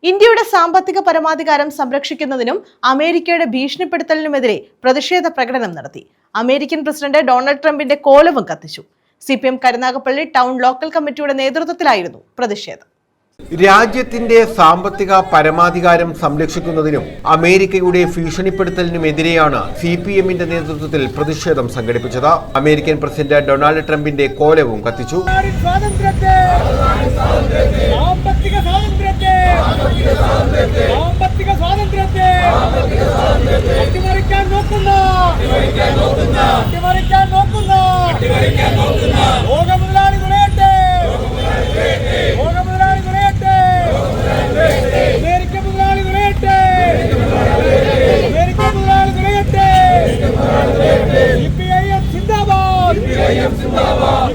ഇന്ത്യയുടെ സാമ്പത്തിക പരമാധികാരം സംരക്ഷിക്കുന്നതിനും അമേരിക്കയുടെ ഭീഷണിപ്പെടുത്തലിനുമെതിരെ പ്രതിഷേധ പ്രകടനം നടത്തി. അമേരിക്കൻ പ്രസിഡന്റ് ഡൊണാൾഡ് ട്രംപിന്റെ കോലവും കത്തിച്ചു. CPM കരുനാഗപ്പള്ളി ടൗൺ ലോക്കൽ കമ്മിറ്റിയുടെ നേതൃത്വത്തിലായിരുന്നു പ്രതിഷേധം. രാജ്യത്തിന്റെ സാമ്പത്തിക പരമാധികാരം സംരക്ഷിക്കുന്നതിനും അമേരിക്കയുടെ ഭീഷണിപ്പെടുത്തലിനുമെതിരെയാണ് CPMന്റെ നേതൃത്വത്തിൽ പ്രതിഷേധം സംഘടിപ്പിച്ചത്. അമേരിക്കൻ പ്രസിഡന്റ് ഡൊണാൾഡ് ട്രംപിന്റെ കോലവും കത്തിച്ചു.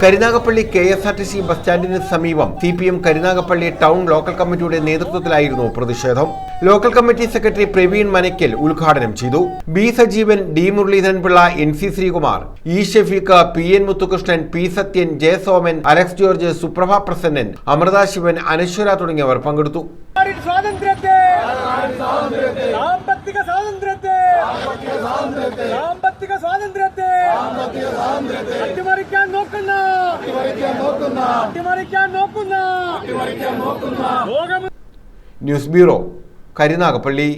കരുനാഗപ്പള്ളി KSRTC ബസ് സ്റ്റാൻഡിന് സമീപം CPM കരുനാഗപ്പള്ളി ടൗൺ ലോക്കൽ കമ്മിറ്റിയുടെ നേതൃത്വത്തിലായിരുന്നു പ്രതിഷേധം. Local committee secretary Praveen Manakkal ഉദ്ഘാടനം ചെയ്തു. B Sajeevan, D Muraleedharan Pillai, NC Sreekumar, E Shafeeq, PN Muthukrishnan, P Sathyan, J Soman, Alex George, Suprabha Prasannan, Amritha Sivan, Anaswara തുടങ്ങിയവർ പങ്കെടുത്തു. News bureau, Karunagappally.